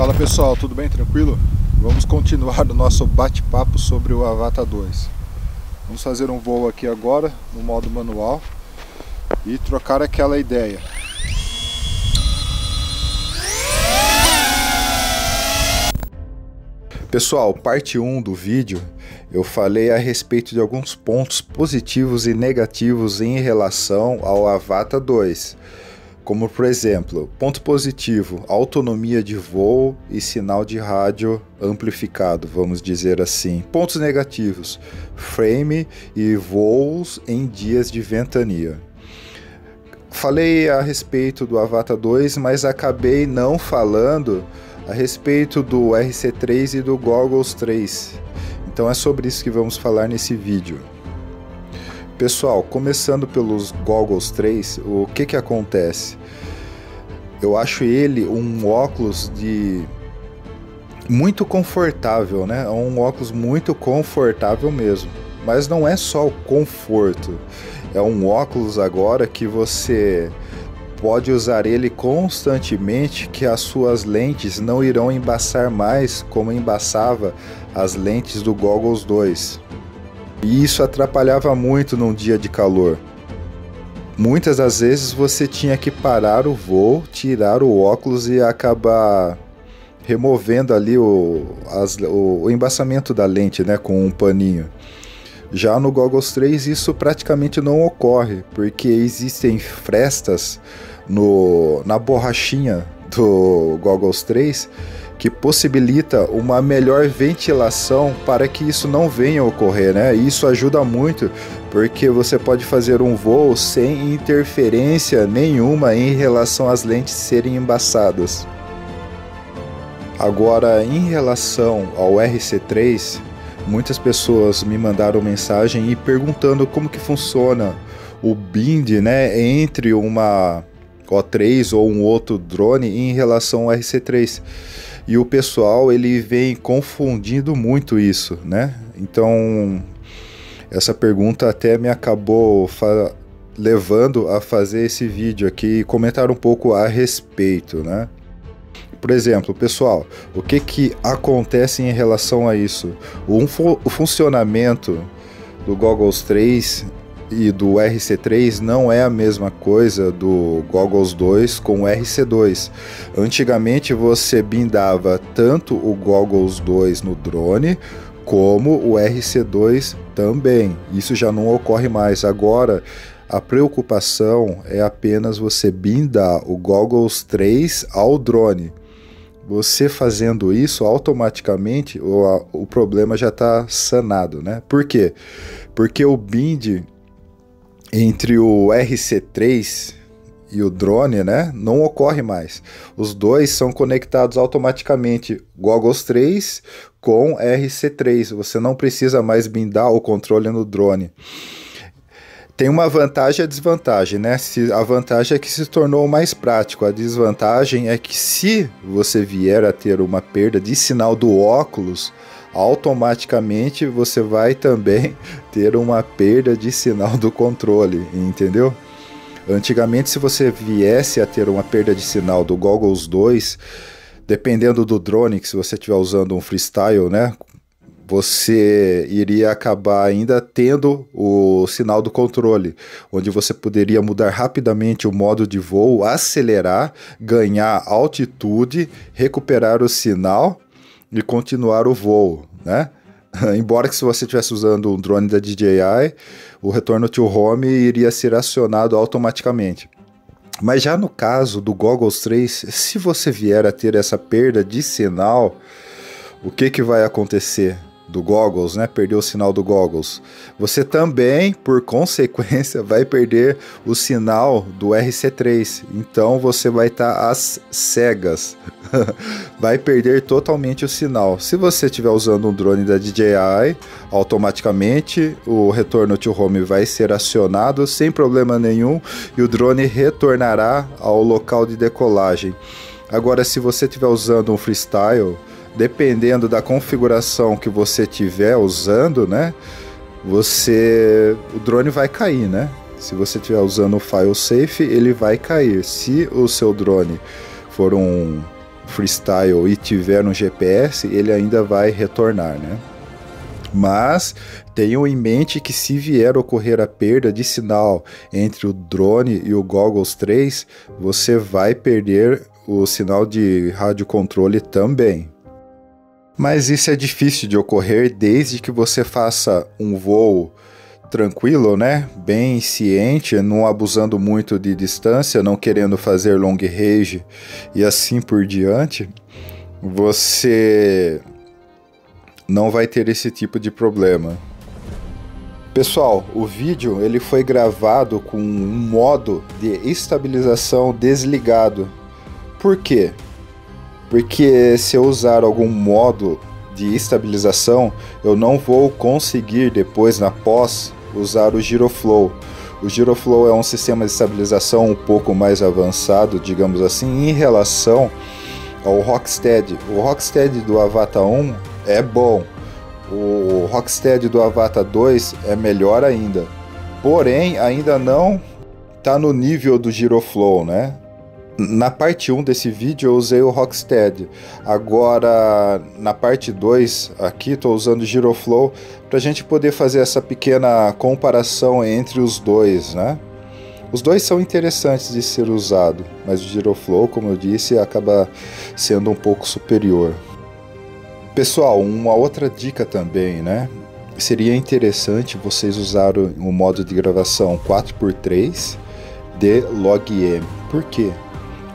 Fala pessoal, tudo bem? Tranquilo? Vamos continuar o nosso bate-papo sobre o Avata 2. Vamos fazer um voo aqui agora no modo manual e trocar aquela ideia. Pessoal, parte 1 do vídeo eu falei a respeito de alguns pontos positivos e negativos em relação ao Avata 2. Como por exemplo, ponto positivo, autonomia de voo e sinal de rádio amplificado, vamos dizer assim. Pontos negativos, frame e voos em dias de ventania. Falei a respeito do Avata 2, mas acabei não falando a respeito do RC3 e do Goggles 3. Então é sobre isso que vamos falar nesse vídeo. Pessoal, começando pelos Goggles 3, o que acontece? Eu acho ele um óculos muito confortável, né? É um óculos muito confortável mesmo. Mas não é só o conforto. É um óculos agora que você pode usar ele constantemente, que as suas lentes não irão embaçar mais como embaçava as lentes do Goggles 2. E isso atrapalhava muito num dia de calor. Muitas das vezes você tinha que parar o voo, tirar o óculos e acabar removendo ali o embaçamento da lente, né, com um paninho. Já no Goggles 3 isso praticamente não ocorre, porque existem frestas na borrachinha do Goggles 3 que possibilita uma melhor ventilação para que isso não venha a ocorrer, né? Isso ajuda muito, porque você pode fazer um voo sem interferência nenhuma em relação às lentes serem embaçadas. Agora, em relação ao RC3, muitas pessoas me mandaram mensagem e perguntando como que funciona o bind, né, entre uma O3 ou um outro drone em relação ao RC3. E o pessoal ele vem confundindo muito isso, né? Então essa pergunta até me acabou levando a fazer esse vídeo aqui e comentar um pouco a respeito, né? Por exemplo, pessoal, o que acontece em relação a isso? O funcionamento do Goggles 3 e do RC3 não é a mesma coisa do Goggles 2 com o RC2. Antigamente você bindava tanto o Goggles 2 no drone como o RC2 também. Isso já não ocorre mais. Agora a preocupação é apenas você bindar o Goggles 3 ao drone. Você fazendo isso, automaticamente o problema já está sanado, né? Por quê? Porque o bind entre o RC3 e o drone, né, não ocorre mais. Os dois são conectados automaticamente, Goggles 3 com RC3. Você não precisa mais bindar o controle no drone. Tem uma vantagem e a desvantagem, né? A vantagem é que se tornou mais prático. A desvantagem é que se você vier a ter uma perda de sinal do óculos, automaticamente você vai também ter uma perda de sinal do controle, entendeu? Antigamente, se você viesse a ter uma perda de sinal do Goggles 2, dependendo do drone que se você estiver usando um freestyle, né, você iria acabar ainda tendo o sinal do controle, onde você poderia mudar rapidamente o modo de voo, acelerar, ganhar altitude, recuperar o sinal e continuar o voo, né? Embora que se você estivesse usando um drone da DJI, o retorno to home iria ser acionado automaticamente. Mas já no caso do Goggles 3, se você vier a ter essa perda de sinal, o que vai acontecer? Do Goggles, né? Perdeu o sinal do Goggles. Você também, por consequência, vai perder o sinal do RC3. Então você vai estar às cegas. Vai perder totalmente o sinal. Se você estiver usando um drone da DJI, automaticamente o retorno to home vai ser acionado sem problema nenhum e o drone retornará ao local de decolagem. Agora, se você estiver usando um freestyle, dependendo da configuração que você estiver usando, né, o drone vai cair, né? Se você estiver usando o file safe, ele vai cair. Se o seu drone for um freestyle e tiver um GPS, ele ainda vai retornar, né? Mas tenham em mente que se vier ocorrer a perda de sinal entre o drone e o Goggles 3, você vai perder o sinal de radiocontrole também. Mas isso é difícil de ocorrer desde que você faça um voo tranquilo, né? Bem ciente, não abusando muito de distância, não querendo fazer long range e assim por diante. Você não vai ter esse tipo de problema. Pessoal, o vídeo ele foi gravado com um modo de estabilização desligado. Por quê? Porque se eu usar algum modo de estabilização, eu não vou conseguir depois na pós usar o Giroflow. O Giroflow é um sistema de estabilização um pouco mais avançado, digamos assim, em relação ao Rocksteady. O Rocksteady do Avata 1 é bom, o Rocksteady do Avata 2 é melhor ainda, porém ainda não está no nível do Giroflow, né? Na parte 1 desse vídeo eu usei o Rocksteady, agora na parte 2 aqui estou usando o Giroflow para a gente poder fazer essa pequena comparação entre os dois, né? Os dois são interessantes de ser usado, mas o Giroflow, como eu disse, acaba sendo um pouco superior. Pessoal, uma outra dica também, né? Seria interessante vocês usarem o modo de gravação 4x3 de Log-M. Por quê?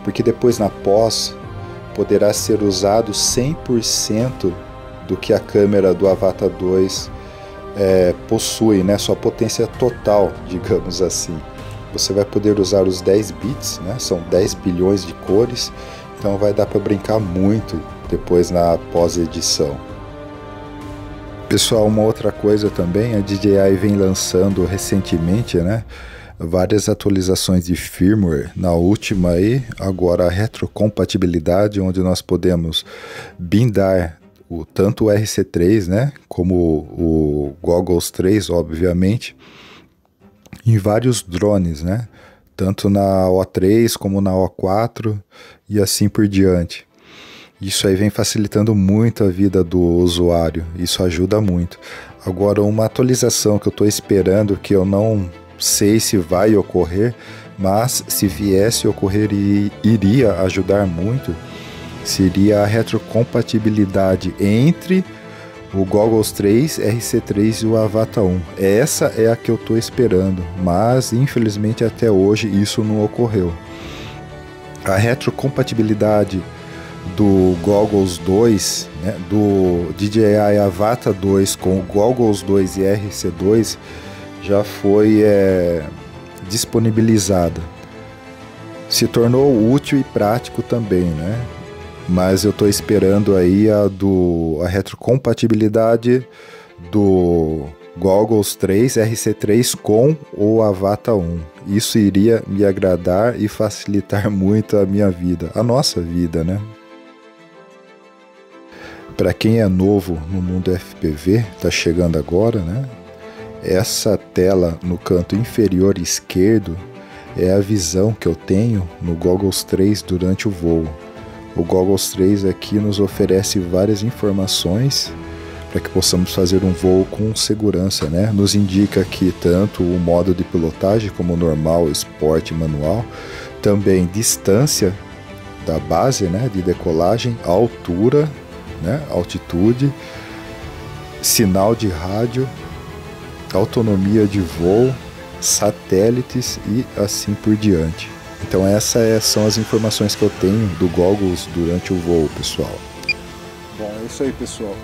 Porque depois na pós poderá ser usado 100% do que a câmera do Avata 2 possui, né? Sua potência total, digamos assim. Você vai poder usar os 10 bits, né? São 10 bilhões de cores, então vai dar para brincar muito depois na pós-edição. Pessoal, uma outra coisa também, a DJI vem lançando recentemente, né? Várias atualizações de firmware, na última aí, agora a retrocompatibilidade, onde nós podemos bindar tanto o RC3, né, como o Goggles 3, obviamente, em vários drones, né, tanto na O3 como na O4 e assim por diante. Isso aí vem facilitando muito a vida do usuário, isso ajuda muito. Agora, uma atualização que eu estou esperando, que eu não sei se vai ocorrer, mas se viesse a ocorrer e iria ajudar muito, seria a retrocompatibilidade entre o Goggles 3, RC3 e o Avata 1. Essa é a que eu estou esperando, mas infelizmente até hoje isso não ocorreu. A retrocompatibilidade do Goggles 2, né, do DJI Avata 2 com o Goggles 2 e RC2 já foi disponibilizada. Se tornou útil e prático também, né? Mas eu estou esperando aí a retrocompatibilidade do Goggles 3, RC3 com o Avata 1. Isso iria me agradar e facilitar muito a minha vida, a nossa vida, né? Para quem é novo no mundo FPV, está chegando agora, né? Essa tela no canto inferior esquerdo é a visão que eu tenho no Goggles 3 durante o voo. O Goggles 3 aqui nos oferece várias informações para que possamos fazer um voo com segurança, né? Nos indica aqui tanto o modo de pilotagem como normal, esporte e manual, também distância da base, né, de decolagem, altura, né, altitude, sinal de rádio, autonomia de voo, satélites e assim por diante. Então essas são as informações que eu tenho do Goggles durante o voo, pessoal. Bom, é isso aí, pessoal.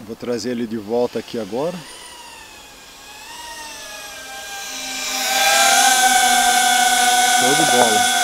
Vou trazer ele de volta aqui agora. Show de bola.